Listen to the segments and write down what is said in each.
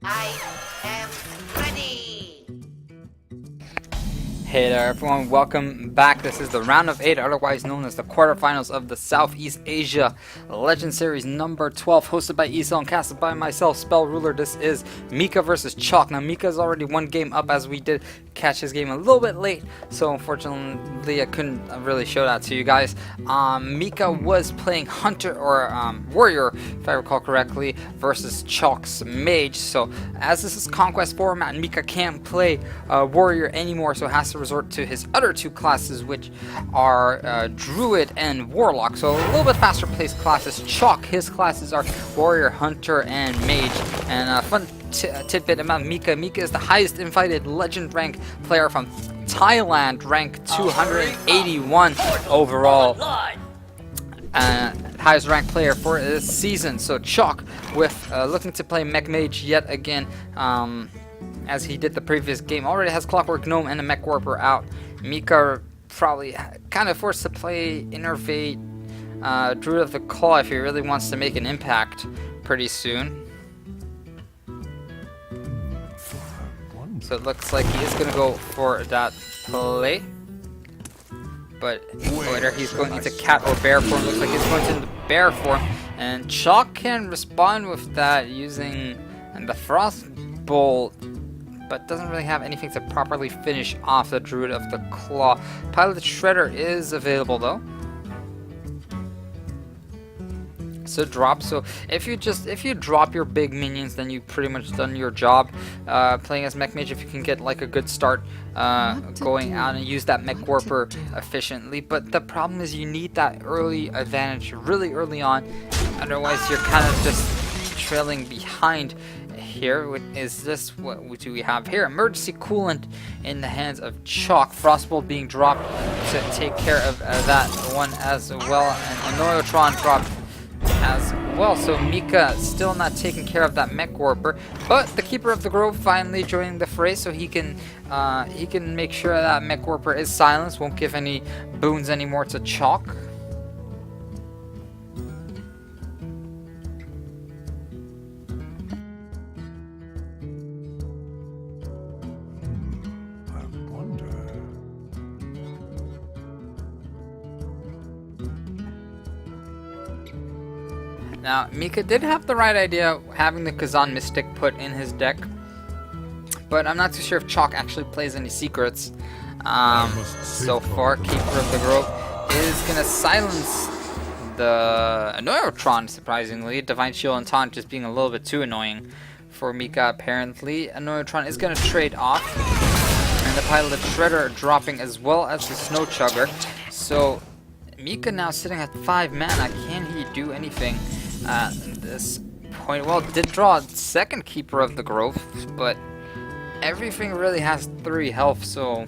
I am ready. Hey there everyone, welcome back. This is the round of 8, otherwise known as the quarterfinals of the Southeast Asia Legend Series number 12, hosted by Esau and casted by myself, Spell Ruler. This is Mikka versus Chalk. Now Mikka's already one game up, as we did catch his game a little bit late, so unfortunately I couldn't really show that to you guys. Mikka was playing Hunter or Warrior, if I recall correctly, versus Chalk's Mage. So as this is Conquest format, Mikka can't play Warrior anymore, so has to resort to his other two classes, which are Druid and Warlock. So a little bit faster paced classes. Chalk, his classes are Warrior, Hunter, and Mage. And fun tidbit about Mikka. Mikka is the highest invited legend rank player from Thailand, rank 281 overall. Highest ranked player for this season. So Chalk, with looking to play Mech Mage yet again, as he did the previous game, already has Clockwork Gnome and a Mech Warper out. Mikka probably kind of forced to play Innervate Druid of the Claw if he really wants to make an impact pretty soon. So it looks like he is going to go for that play. But whether he's going into cat or bear form, looks like he's going into bear form. And Chalk can respond with that using the Frost Bolt, but doesn't really have anything to properly finish off the Druid of the Claw. Pilot Shredder is available though. So drop. So if you drop your big minions, then you pretty much done your job. Playing as Mech Mage, if you can get like a good start going out and use that Mech Warper efficiently. But the problem is you need that early advantage really early on, otherwise you're kind of just trailing behind. Here is this, what do we have here? Emergency Coolant in the hands of Chalk. Frostbolt being dropped to take care of that one as well, and Anoyotron dropped as well. So Mikka still not taking care of that Mech Warper, but the Keeper of the Grove finally joining the fray, so he can make sure that Mech Warper is silenced, won't give any boons anymore to Chalk. Now, Mikka did have the right idea having the Kazan Mystic put in his deck, but I'm not too sure if Chalk actually plays any secrets. So far, Keeper of the Grove is going to silence the Anoyotron, surprisingly. Divine Shield and Taunt just being a little bit too annoying for Mikka, apparently. Anoyotron is going to trade off, and the Pilot Shredder dropping as well as the Snow Chugger. So Mikka now sitting at 5 mana. Can he do anything at this point? Well, did draw a second Keeper of the Grove, but everything really has 3 health, so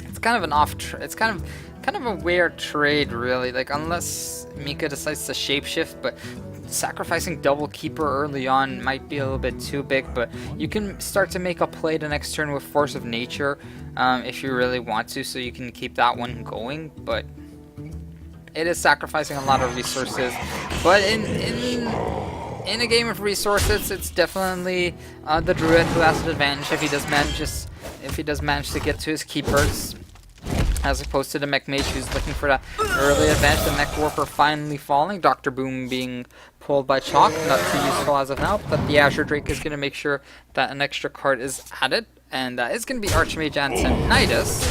it's kind of an it's kind of a weird trade, really. Like, unless Mikka decides to shapeshift, but sacrificing double Keeper early on might be a little bit too big. But you can start to make a play the next turn with Force of Nature if you really want to, so you can keep that one going. But it is sacrificing a lot of resources. But in a game of resources, it's definitely the Druid who has an advantage if he does manage to get to his keepers, as opposed to the Mech Mage who's looking for that early advantage. The Mech Warper finally falling. Dr. Boom being pulled by Chalk, not too useful as of now, but the Azure Drake is going to make sure that an extra card is added, and that is going to be Archmage Antonidas.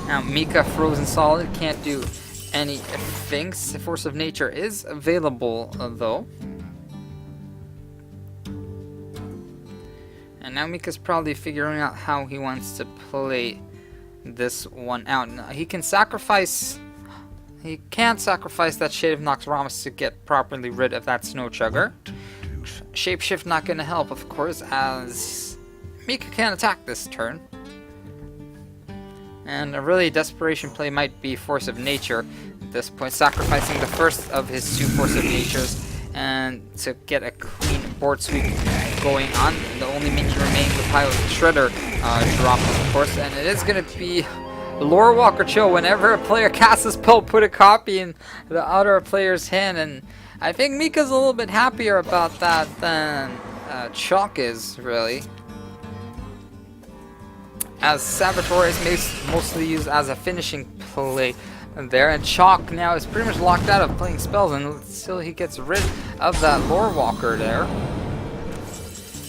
Now Mikka frozen solid, can't do anything. Force of Nature is available though. And now Mikka's probably figuring out how he wants to play this one out. Now, he can't sacrifice that Shade of Noxramas to get properly rid of that Snow Chugger. Shapeshift not going to help, of course, as Mikka can't attack this turn. And a really desperation play might be Force of Nature at this point, sacrificing the first of his 2 Force of Natures and to get a clean board sweep going on. The only minion remaining, the Pilot Shredder, dropped, of course, and it is going to be Lore Walker Chill, whenever a player casts a spell, put a copy in the other player's hand, and I think Mikka's a little bit happier about that than Chalk is, really. As Saboteur is mostly used as a finishing play there, and Chalk now is pretty much locked out of playing spells until he gets rid of that Lore Walker there.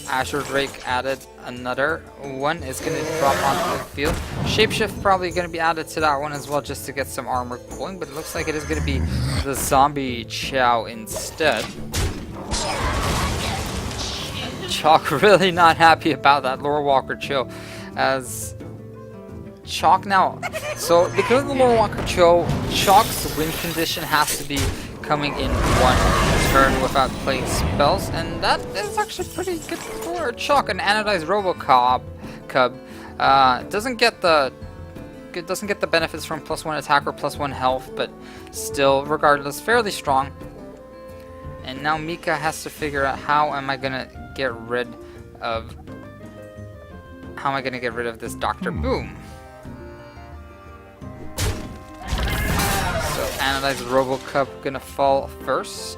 Azure Drake added another one, is going to drop onto the field. Shapeshift probably going to be added to that one as well, just to get some armor going, but it looks like it is going to be the Zombie Chow instead. And Chalk really not happy about that Lore Walker Chill, as Chalk now, so because of the Lore Walker Chill, Chalk's win condition has to be coming in one turn without playing spells, and that is actually pretty good for Chalk. An anodized Robocop Cub doesn't get the benefits from +1 attack or +1 health, but still, regardless, fairly strong. And now Mikka has to figure out how am I gonna get rid of this Dr. Boom. So anodized Robocop gonna fall first.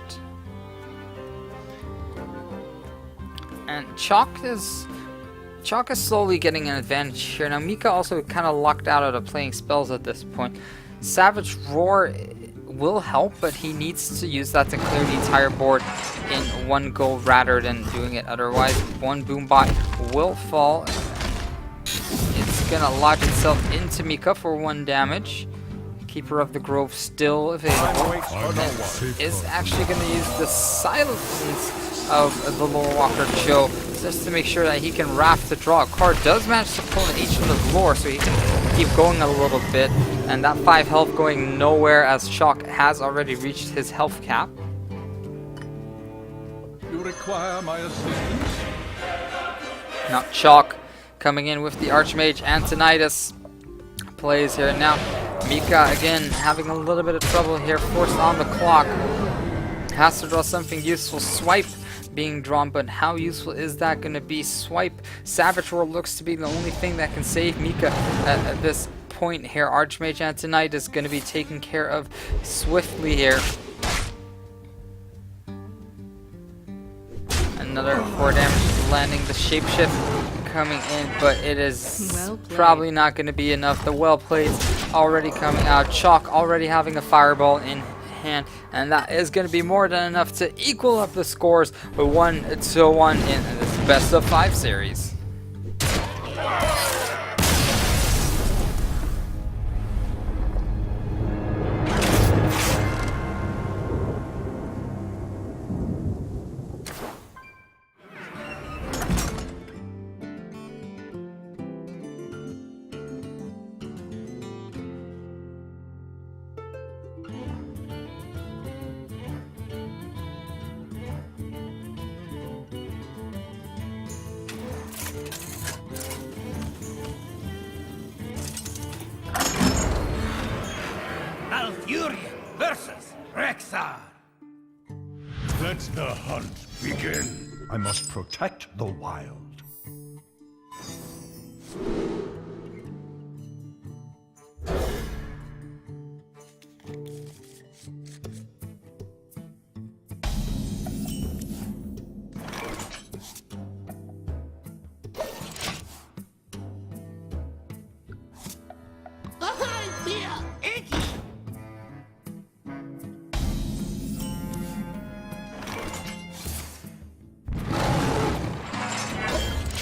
And Chalk is slowly getting an advantage here. Now Mikka also kind of locked out of playing spells at this point. Savage Roar will help, but he needs to use that to clear the entire board in one go rather than doing it otherwise. One Boombot will fall. It's gonna lock itself into Mikka for 1 damage. Keeper of the Grove still available. Is actually going to use the silence of the Lore Walker Chill just to make sure that he can raft to draw a card. Does manage to pull in each one of lore, so he can keep going a little bit. And that 5 health going nowhere, as Chalk has already reached his health cap. You require my assistance? Now Chalk coming in with the Archmage Antonidas plays here now. Mikka again having a little bit of trouble here, forced on the clock. Has to draw something useful. Swipe being drawn, but how useful is that going to be? Swipe. Savage Roar looks to be the only thing that can save Mikka at this point here. Archmage Antonidas is going to be taken care of swiftly here. Another 4 damage landing. The Shapeshift coming in, but it is probably not going to be enough. The well plays already coming out. Chalk already having a fireball in hand, and that is going to be more than enough to equal up the scores with 1-1 in this best of 5 series. versus Rexar. Let the hunt begin. I must protect the wild.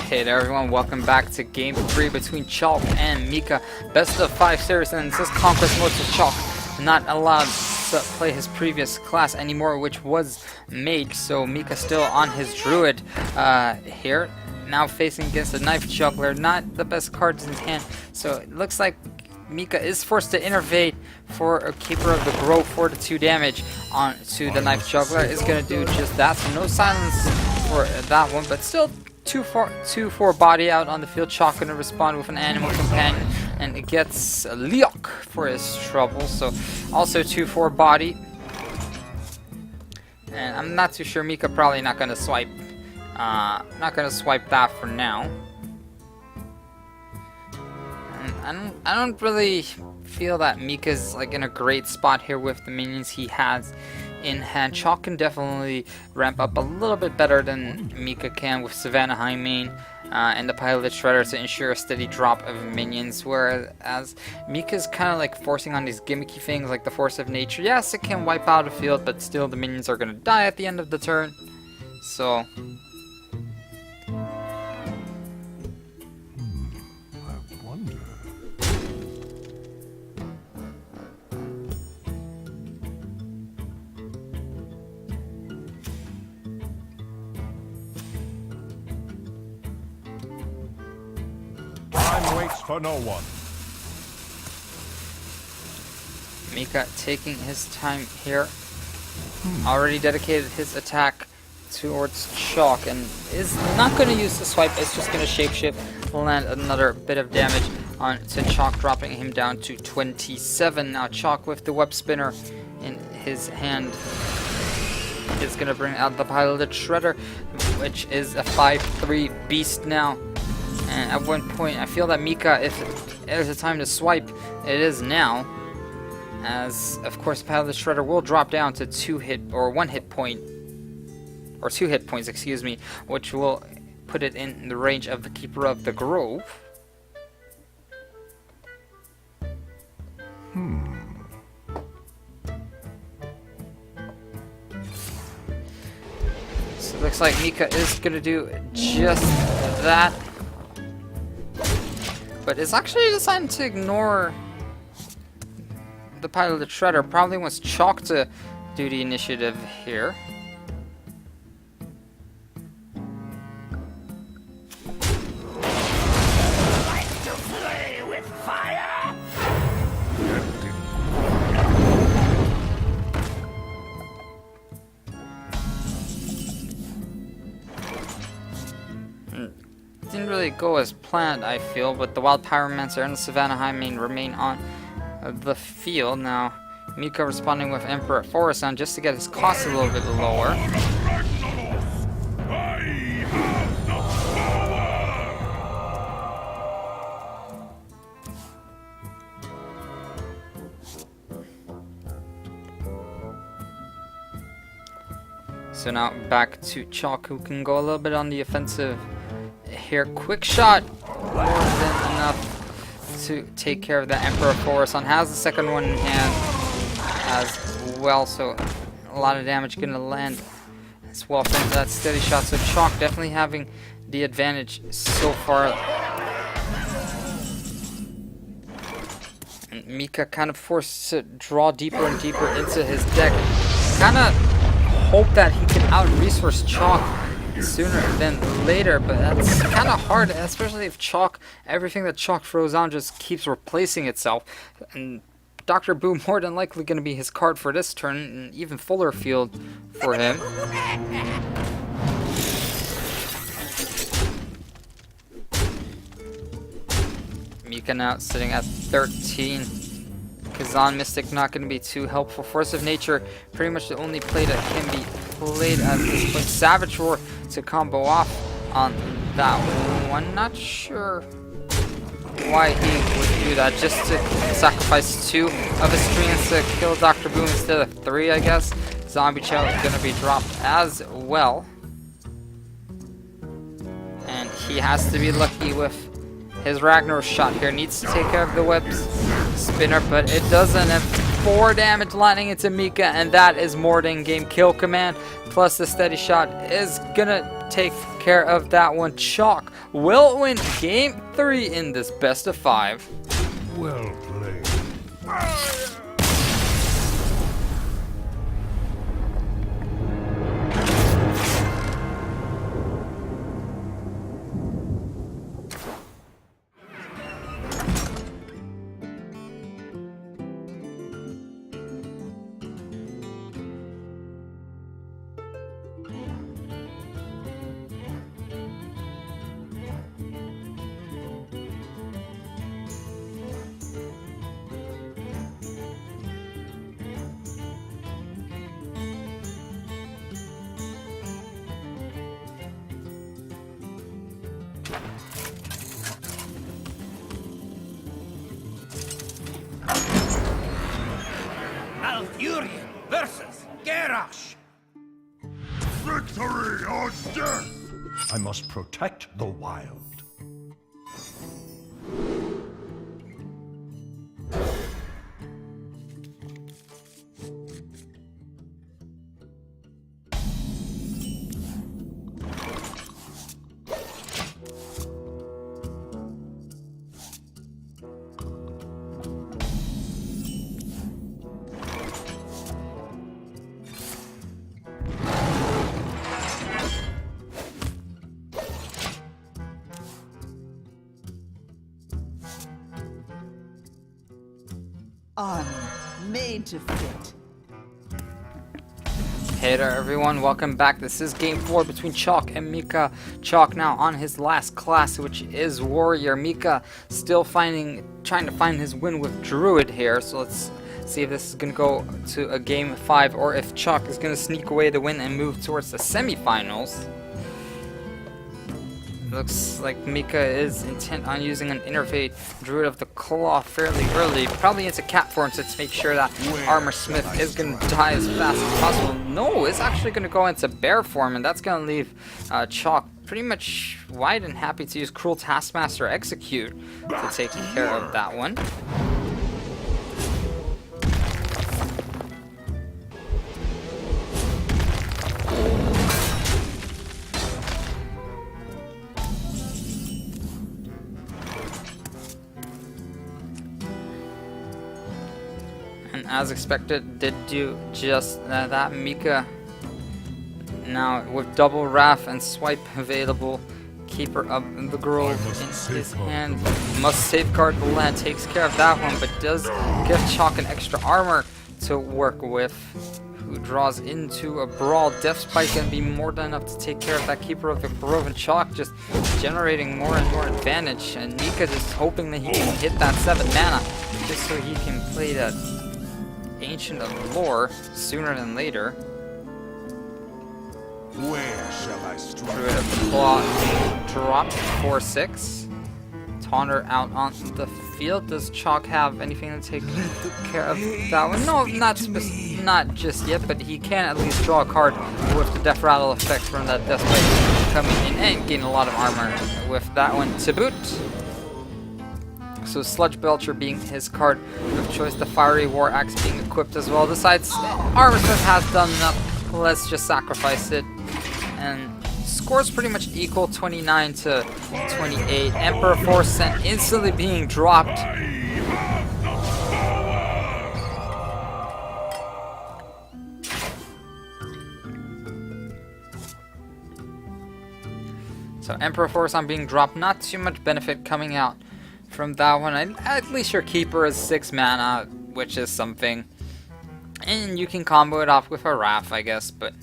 Hey there everyone, welcome back to game 3 between Chalk and Mikka. Best of 5 series, and this is Conquest mode, so Chalk not allowed to play his previous class anymore, which was Mage, so Mikka still on his Druid here. Now facing against the Knife Juggler, not the best cards in his hand, so it looks like Mikka is forced to innervate for a Keeper of the Grove for the 2 damage on to the Knife Juggler. Is going to do just that, so no silence for that one, but still 2-4 body out on the field. Chalk going to respond with an Animal Companion, and it gets Leok for his trouble, so also 2-4 body. And I'm not too sure, Mikka probably not going to swipe. Not going to swipe that for now. And I don't really feel that Mikka's like in a great spot here with the minions he has in hand. Chalk can definitely ramp up a little bit better than Mikka can with Savannah High Main and the Pilot Shredder to ensure a steady drop of minions, whereas Mikka's kind of like forcing on these gimmicky things like the Force of Nature. Yes, it can wipe out a field, but still the minions are going to die at the end of the turn. So Time waits for no one. Mikka taking his time here. Already dedicated his attack towards Chalk and is not going to use the swipe. It's just going to shapeshift, land another bit of damage onto Chalk, dropping him down to 27. Now Chalk with the web spinner in his hand is going to bring out the Piloted Shredder, which is a 5/3 beast now. And at one point, I feel that Mikka, if there's a time to swipe, it is now. As, of course, Piloted Shredder will drop down to 2 hit points, excuse me, which will put it in the range of the Keeper of the Grove. So it looks like Mikka is going to do just that. But it's actually deciding to ignore the Piloted Shredder. Probably wants Chalk to do the initiative here. Didn't really go as planned, I feel, but the Wild Pyromancer and the Savannah High Main remain on the field. Now, Mikka responding with Emperor Forest on just to get his costs a little bit lower. So now back to Chalk, who can go a little bit on the offensive here. Quick shot, more than enough to take care of the Emperor Forest. Has the second one in hand as well, so a lot of damage gonna land as well from that steady shot. So Chalk definitely having the advantage so far. And Mikka kind of forced to draw deeper and deeper into his deck. Kind of hope that he can out-resource Chalk sooner than later, but that's kind of hard, especially if Chalk, everything that Chalk throws on just keeps replacing itself. And Dr. Boo more than likely going to be his card for this turn, and even fuller field for him. Mikka now sitting at 13. Kazan Mystic not going to be too helpful. Force of Nature, pretty much the only play that can be played at this point. Savage Roar to combo off on that one. Not sure why he would do that. Just to sacrifice 2 of his strings to kill Dr. Boom instead of 3, I guess. Zombie Chow is going to be dropped as well. And he has to be lucky with his Ragnar shot here. Needs to take care of the web spinner, but it doesn't. And 4 damage landing into Mikka, and that is more than game kill command. Plus the steady shot is gonna take care of that one. Chalk will win game 3 in this best of 5. Well played. Victory or death! I must protect the wild. Armor made to fit. Hey there everyone, welcome back. This is game 4 between Chalk and Mikka. Chalk now on his last class, which is Warrior. Mikka still trying to find his win with Druid here, so let's see if this is going to go to a game 5 or if Chalk is going to sneak away the win and move towards the semifinals. Looks like Mikka is intent on using an Innervate Druid of the Claw fairly early, probably into cat form to make sure that Armor Smith is going to die as fast as possible. No, it's actually going to go into bear form, and that's going to leave Chalk pretty much wide and happy to use Cruel Taskmaster Execute to take care of that one. And as expected, did do just that. Mikka now with double Wrath and Swipe available, Keeper of the Grove in his hand. Must safeguard the land, takes care of that one, but does give Chalk an extra armor to work with, who draws into a brawl. Death Spike can be more than enough to take care of that Keeper of the Grove, and Chalk just generating more and more advantage, and Mikka just hoping that he can hit that 7 mana just so he can play that Ancient of Lore sooner than later. Where shall I strike? Druid of the Claw dropped 4/6. Taunter out on the field. Does Chalk have anything to take care of that one? No, not just yet, but he can at least draw a card with the Death Rattle effect from that Death Spike coming in and gain a lot of armor with that one to boot. So Sludge Belcher being his card of choice, the Fiery War Axe being equipped as well. Decides Armor Smith has done enough, let's just sacrifice it. And scores pretty much equal, 29 to 28. Emperor Force Sent instantly being dropped. So Emperor Force on being dropped, not too much benefit coming out from that one. At least your Keeper is 6 mana, which is something. And you can combo it off with a Wrath, I guess, but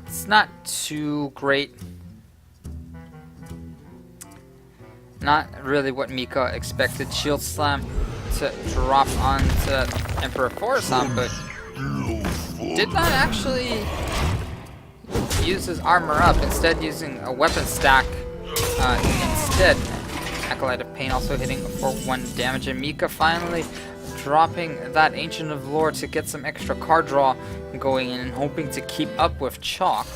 it's not too great. Not really what Mikka expected. Shield Slam to drop onto Emperor Force-on, but did not actually use his armor up, instead using a weapon stack instead. Acolyte of Pain also hitting for 1 damage, and Mikka finally dropping that Ancient of Lore to get some extra card draw going in and hoping to keep up with Chalk.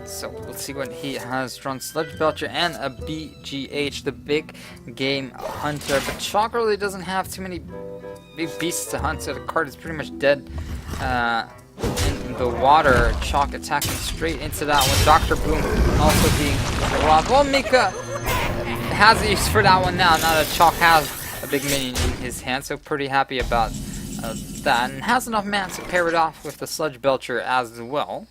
So let's see what he has drawn. Sludge Belcher and a BGH, the big game hunter, but Chalk really doesn't have too many big beasts to hunt, so the card is pretty much dead in the water. Chalk attacking straight into that one. Dr. Boom also being robbed. Well, Mikka has a use for that one now that Chalk has a big minion in his hand, so pretty happy about that, and has enough mana to pair it off with the Sludge Belcher as well.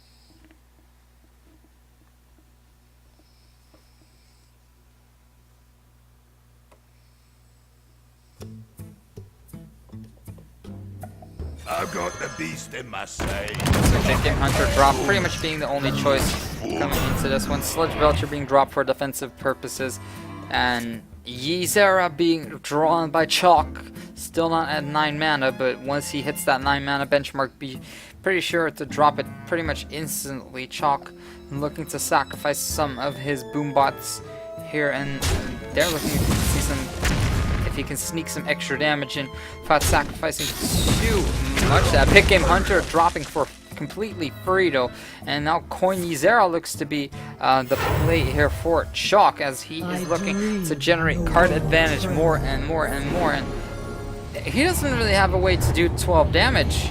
I've got the beast in my sight. So Big Game Hunter drop pretty much being the only choice coming into this one. Sludge Belcher being dropped for defensive purposes, and Ysera being drawn by Chalk. Still not at 9 mana, but once he hits that 9 mana benchmark, be pretty sure to drop it pretty much instantly. Chalk looking to sacrifice some of his boombots here, and they're looking to see some. If he can sneak some extra damage in without sacrificing too much. That Big Game Hunter dropping for completely free though, and now Coin Ysera looks to be the play here for Chalk, as he is looking to generate card advantage more and more and more, and he doesn't really have a way to do 12 damage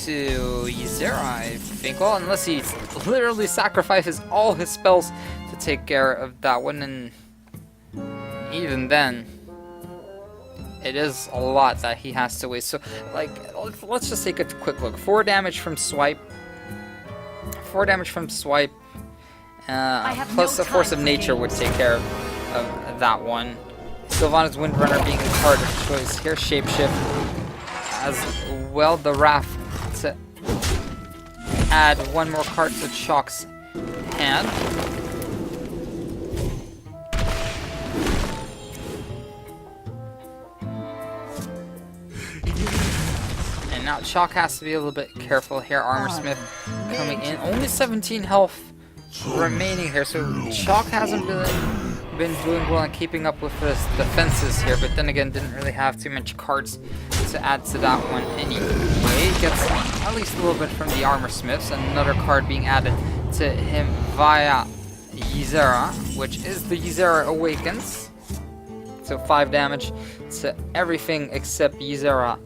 to Ysera, I think. Well, unless he literally sacrifices all his spells to take care of that one, and even then, it is a lot that he has to waste. So, like, let's just take a quick look. 4 damage from swipe. 4 damage from swipe. Plus the Force of Nature would take care of that one. Sylvanas Windrunner being the card of choice here. Shapeshift. As well, the Wrath to add one more card to Chalk's hand. And now Chalk has to be a little bit careful here. Armorsmith coming in. Only 17 health remaining here, so Chalk hasn't been doing well in keeping up with his defenses here, but then again, didn't really have too much cards to add to that one anyway. Gets at least a little bit from the Armorsmiths, another card being added to him via Ysera, which is the Ysera Awakens. So 5 damage to everything except Ysera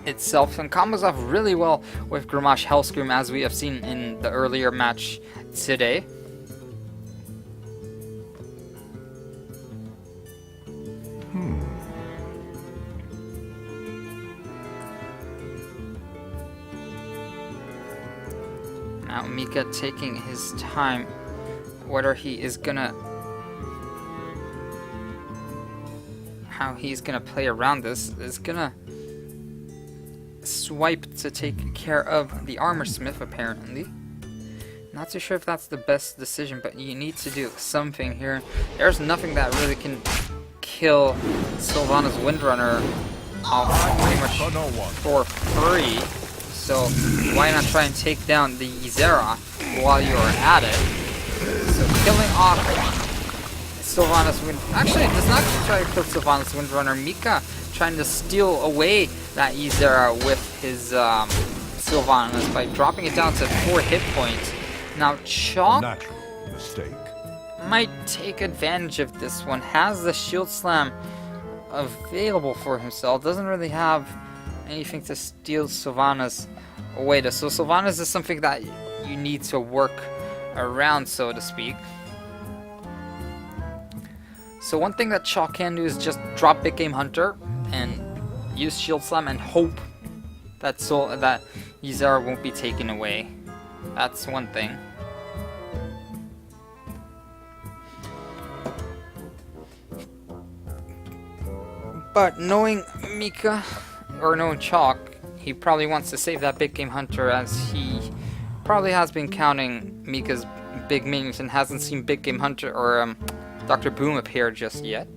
itself, and combos off really well with Grommash Hellscream, as we have seen in the earlier match today. Now Mikka taking his time, whether he is gonna, how he's gonna play around this, is gonna swipe to take care of the Armorsmith, apparently. Not too sure if that's the best decision, but you need to do something here. There's nothing that really can kill Sylvanas Windrunner off pretty much for free. So why not try and take down the Ysera while you're at it? So killing off Sylvanas Windrunner. Actually, it does not try to kill Sylvanas Windrunner. Mikka trying to steal away that Ysera with his Sylvanas by dropping it down to 4 hit points. Now Chalk might take advantage of this one. Has the Shield Slam available for himself. Doesn't really have anything to steal Sylvanas away to. So Sylvanas is something that you need to work around, so to speak. So one thing that Chalk can do is just drop Big Game Hunter and use Shield Slam and hope that that Ysera won't be taken away. That's one thing. But knowing Mikka, or knowing Chalk, he probably wants to save that Big Game Hunter, as he probably has been counting Mikka's big minions and hasn't seen Big Game Hunter or Dr. Boom appear just yet.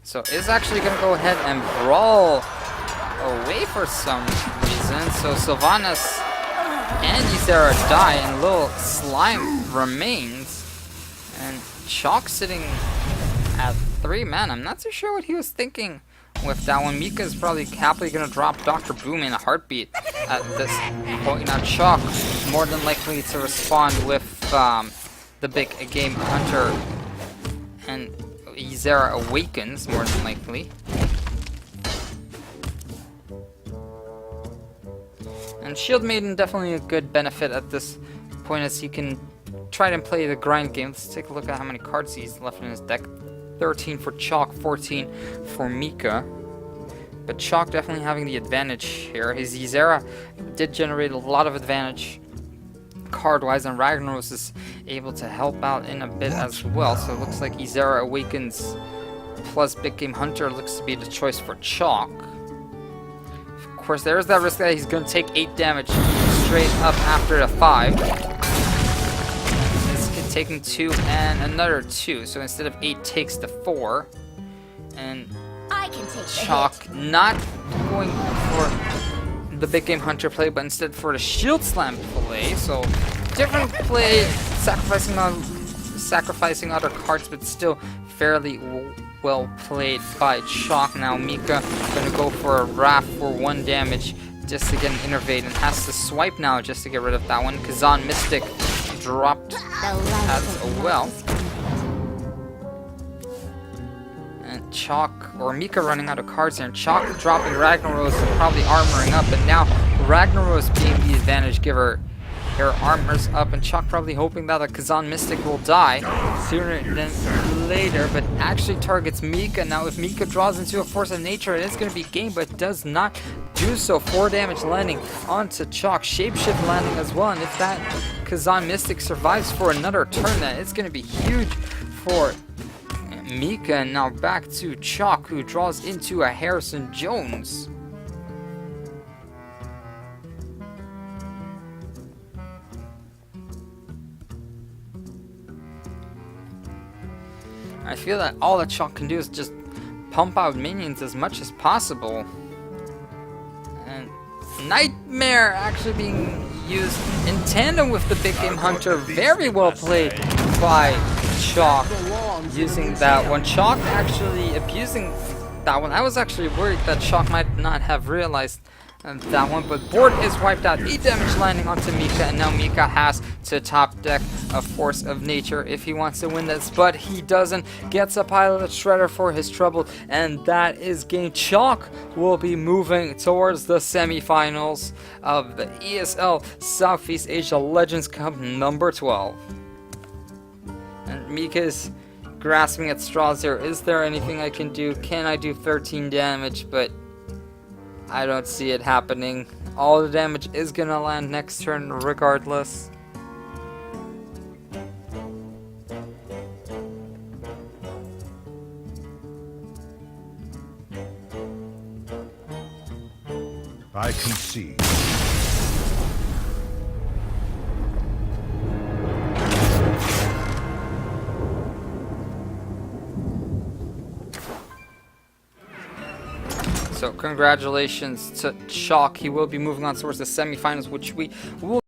So is actually going to go ahead and brawl away for some reason. So Sylvanas and Ysera die, and little Slime remains. And Chalk sitting at 3 man. I'm not too sure what he was thinking with that one. Mikka is probably happily going to drop Dr. Boom in a heartbeat at this point. Now Chalk more than likely to respond with the Big Game Hunter, and Ysera Awakens more than likely. And Shield Maiden definitely a good benefit at this point, as he can try and play the grind game. Let's take a look at how many cards he's left in his deck. 13 for Chalk, 14 for Mikka. But Chalk definitely having the advantage here. His Ysera did generate a lot of advantage card-wise, and Ragnaros is able to help out in a bit as well. So it looks like Ysera Awakens plus Big Game Hunter looks to be the choice for Chalk. Of course, there is that risk that he's going to take 8 damage straight up after the 5. He's taking 2 and another 2. So instead of 8, takes the 4. And I can take Chalk not going for the big game hunter play, but instead for the shield slam play. So different play, sacrificing other cards, but still fairly well played by Chalk. Now Mikka gonna go for a Wrath for 1 damage just to get an Innervate, and has to swipe now just to get rid of that one. Kazan Mystic dropped as well. And Chalk, or Mikka running out of cards here, and Chalk dropping Ragnaros and probably armoring up, and now Ragnaros being the advantage giver. Here armors up, and Chalk probably hoping that a Kazan Mystic will die sooner than later, but actually targets Mikka. Now if Mikka draws into a Force of Nature, it is going to be game, but does not do so. 4 damage landing onto Chalk. Shapeshift landing as well, and if that Kazan Mystic survives for another turn, then it's going to be huge for Mikka. And now back to Chalk, who draws into a Harrison Jones. I feel that all that Chalk can do is just pump out minions as much as possible. And Nightmare actually being used in tandem with the big game hunter. Very well played by Chalk using that one. Chalk actually abusing that one. I was actually worried that Chalk might not have realized that one, but board is wiped out. 8 damage landing onto Mikka, and now Mikka has to top deck a Force of Nature if he wants to win this, but he doesn't. Gets a Pilot Shredder for his trouble, and that is game. Chalk will be moving towards the semifinals of the ESL Southeast Asia Legends Cup number 12. And Mikka's grasping at straws here. Is there anything I can do? Can I do 13 damage? But I don't see it happening. All the damage is gonna land next turn regardless. I concede. So congratulations to Chalk. He will be moving on towards the semifinals, which we will